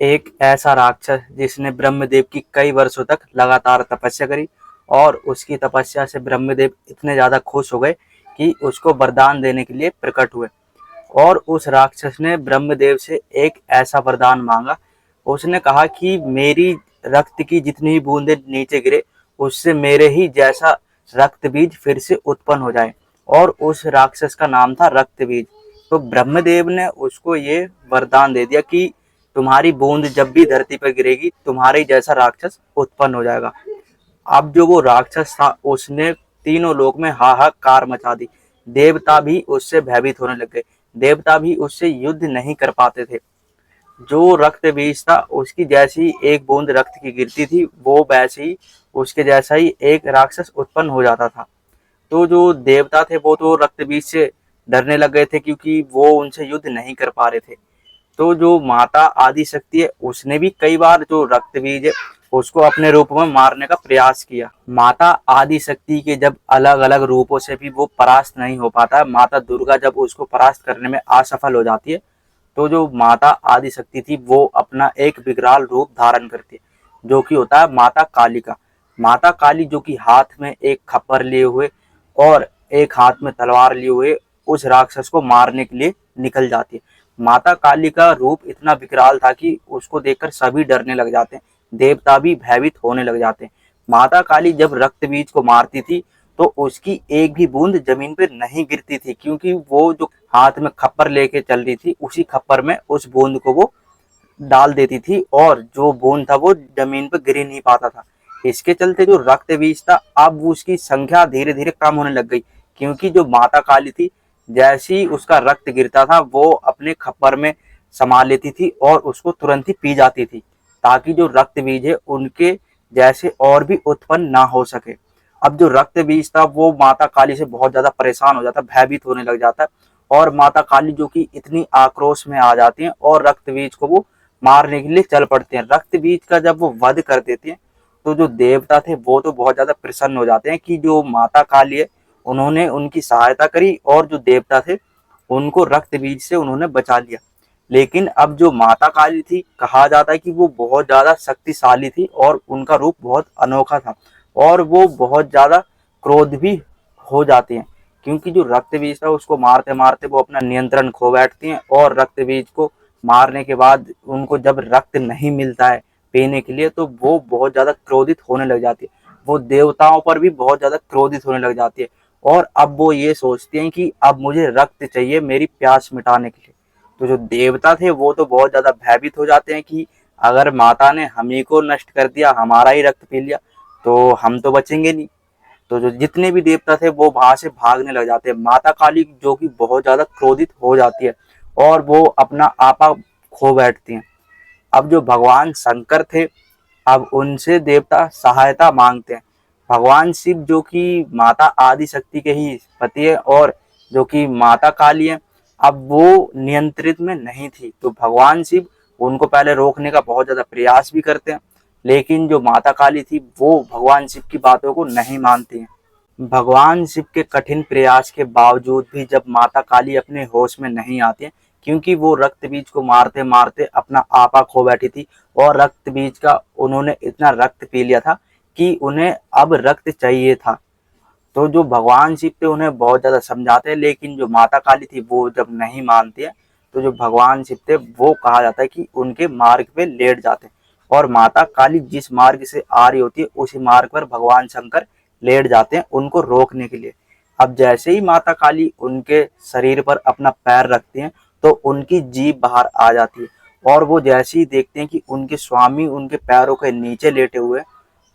एक ऐसा राक्षस जिसने ब्रह्मदेव की कई वर्षों तक लगातार तपस्या करी और उसकी तपस्या से ब्रह्मदेव इतने ज्यादा खुश हो गए कि उसको वरदान देने के लिए प्रकट हुए। और उस राक्षस ने ब्रह्मदेव से एक ऐसा वरदान मांगा। उसने कहा कि मेरी रक्त की जितनी भी बूंदें नीचे गिरे उससे मेरे ही जैसा रक्त बीज फिर से उत्पन्न हो जाए। और उस राक्षस का नाम था रक्त बीज। तो ब्रह्मदेव ने उसको ये वरदान दे दिया कि तुम्हारी बूंद जब भी धरती पर गिरेगी तुम्हारे जैसा राक्षस उत्पन्न हो जाएगा। अब जो वो राक्षस था उसने तीनों लोक में हाहाकार मचा दी। देवता भी उससे भयभीत होने लग गए। देवता भी उससे युद्ध नहीं कर पाते थे। जो रक्त बीज था उसकी जैसी एक बूंद रक्त की गिरती थी वो वैसे ही उसके जैसा ही एक राक्षस उत्पन्न हो जाता था। तो जो देवता थे वो तो रक्त बीज से डरने लग गए थे क्योंकि वो उनसे युद्ध नहीं कर पा रहे थे। तो जो माता आदि शक्ति है उसने भी कई बार जो रक्त बीज है उसको अपने रूप में मारने का प्रयास किया। माता आदि शक्ति के जब अलग अलग रूपों से भी वो परास्त नहीं हो पाता है, माता दुर्गा जब उसको परास्त करने में असफल हो जाती है, तो जो माता आदि शक्ति थी वो अपना एक विकराल रूप धारण करती है जो कि होता है माता काली का। माता काली जो कि हाथ में एक खप्पर लिए हुए और एक हाथ में तलवार लिए हुए उस राक्षस को मारने के लिए निकल जाती है। माता काली का रूप इतना विकराल था कि उसको देखकर सभी डरने लग जाते हैं। देवता भी भयभीत होने लग जाते हैं। माता काली जब रक्त बीज को मारती थी तो उसकी एक भी बूंद जमीन पर नहीं गिरती थी क्योंकि वो जो हाथ में खप्पर लेके चल रही थी उसी खप्पर में उस बूंद को वो डाल देती थी और जो बूंद था वो जमीन पर गिर ही नहीं पाता था। इसके चलते जो रक्त बीज था अब उसकी संख्या धीरे धीरे कम होने लग गई क्योंकि जो माता काली थी जैसे ही उसका रक्त गिरता था वो अपने खप्पर में समा लेती थी और उसको तुरंत ही पी जाती थी ताकि जो रक्त बीज है उनके जैसे और भी उत्पन्न ना हो सके। अब जो रक्त बीज था वो माता काली से बहुत ज्यादा परेशान हो जाता, भयभीत होने लग जाता है और माता काली जो कि इतनी आक्रोश में आ जाती हैं और रक्त बीज को वो मारने के लिए चल पड़ते हैं। रक्त बीज का जब वो वध कर देते हैं तो जो देवता थे वो तो बहुत ज्यादा प्रसन्न हो जाते हैं कि जो माता काली है उन्होंने उनकी सहायता करी और जो देवता थे उनको रक्त बीज से उन्होंने बचा लिया। लेकिन अब जो माता काली थी कहा जाता है कि वो बहुत ज्यादा शक्तिशाली थी और उनका रूप बहुत अनोखा था और वो बहुत ज्यादा क्रोध भी हो जाती हैं क्योंकि जो रक्त बीज था उसको मारते मारते वो अपना नियंत्रण खो बैठती हैं और रक्त बीज को मारने के बाद उनको जब रक्त नहीं मिलता है पीने के लिए तो वो बहुत ज्यादा क्रोधित होने लग जाती है। वो देवताओं पर भी बहुत ज्यादा क्रोधित होने लग जाती है और अब वो ये सोचती हैं कि अब मुझे रक्त चाहिए मेरी प्यास मिटाने के लिए। तो जो देवता थे वो तो बहुत ज्यादा भयभीत हो जाते हैं कि अगर माता ने हम ही को नष्ट कर दिया, हमारा ही रक्त पी लिया तो हम तो बचेंगे नहीं। तो जो जितने भी देवता थे वो वहां से भागने लग जाते हैं। माता काली जो कि बहुत ज्यादा क्रोधित हो जाती है और वो अपना आपा खो बैठती हैं। अब जो भगवान शंकर थे अब उनसे देवता सहायता मांगते हैं। भगवान शिव जो कि माता आदि शक्ति के ही पति है और जो कि माता काली है अब वो नियंत्रित में नहीं थी तो भगवान शिव उनको पहले रोकने का बहुत ज्यादा प्रयास भी करते हैं। लेकिन जो माता काली थी वो भगवान शिव की बातों को नहीं मानती हैं। भगवान शिव के कठिन प्रयास के बावजूद भी जब माता काली अपने होश में नहीं आती है क्योंकि वो रक्त बीज को मारते मारते अपना आपा खो बैठी थी और रक्त बीज का उन्होंने इतना रक्त पी लिया था कि उन्हें अब रक्त चाहिए था। तो जो भगवान शिव थे उन्हें बहुत ज्यादा समझाते हैं लेकिन जो माता काली थी वो जब नहीं मानती है तो जो भगवान शिव थे वो कहा जाता है कि उनके मार्ग पे लेट जाते हैं और माता काली जिस मार्ग से आ रही होती है उसी मार्ग पर भगवान शंकर लेट जाते हैं उनको रोकने के लिए। अब जैसे ही माता काली उनके शरीर पर अपना पैर रखती हैं तो उनकी जीभ बाहर आ जाती है और वो जैसे ही देखते हैं कि उनके स्वामी उनके पैरों के नीचे लेटे हुए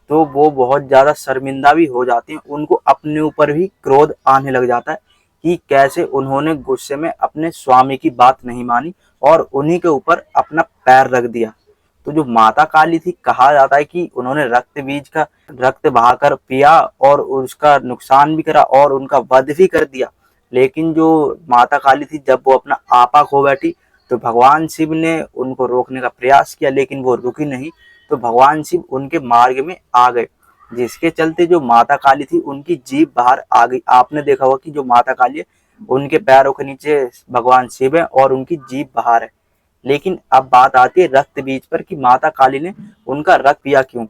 तो वो बहुत ज्यादा शर्मिंदा भी हो जाती हैं। उनको अपने ऊपर भी क्रोध आने लग जाता है कि कैसे उन्होंने गुस्से में अपने स्वामी की बात नहीं मानी और उन्हीं के ऊपर अपना पैर रख दिया। तो जो माता काली थी कहा जाता है कि उन्होंने रक्त बीज का रक्त बहाकर पिया और उसका नुकसान भी करा और उनका वध भी कर दिया। लेकिन जो माता काली थी जब वो अपना आपा खो बैठी तो भगवान शिव ने उनको रोकने का प्रयास किया लेकिन वो रुकी नहीं। तो भगवान शिव उनके मार्ग में आ गए जिसके चलते जो माता काली थी उनकी जीभ बाहर आ गई। आपने देखा होगा कि जो माता काली है उनके पैरों के नीचे भगवान शिव है और उनकी जीभ बाहर है। लेकिन अब बात आती है रक्त बीज पर कि माता काली ने उनका रक्त पिया क्यों।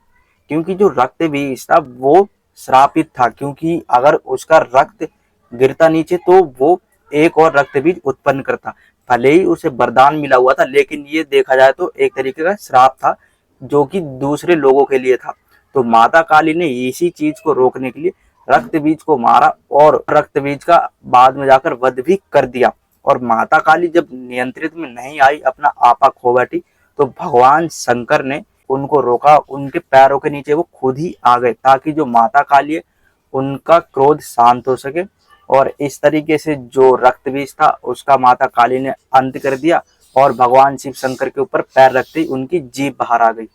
क्योंकि जो रक्त बीज था वो श्रापित था, क्योंकि अगर उसका रक्त गिरता नीचे तो वो एक और रक्त बीज उत्पन्न करता। भले ही उसे वरदान मिला हुआ था, लेकिन ये देखा जाए तो एक तरीके का श्राप था जो कि दूसरे लोगों के लिए था। तो माता काली ने इसी चीज को रोकने के लिए रक्त बीज को मारा और रक्त बीज का बाद में जाकर वध भी कर दिया। और माता काली जब नियंत्रित में नहीं आई, अपना आपा खो बैठी, तो भगवान शंकर ने उनको रोका। उनके पैरों के नीचे वो खुद ही आ गए ताकि जो माता काली है उनका क्रोध शांत हो सके। और इस तरीके से जो रक्त बीज था उसका माता काली ने अंत कर दिया और भगवान शिव शंकर के ऊपर पैर रखते ही उनकी जीभ बाहर आ गई।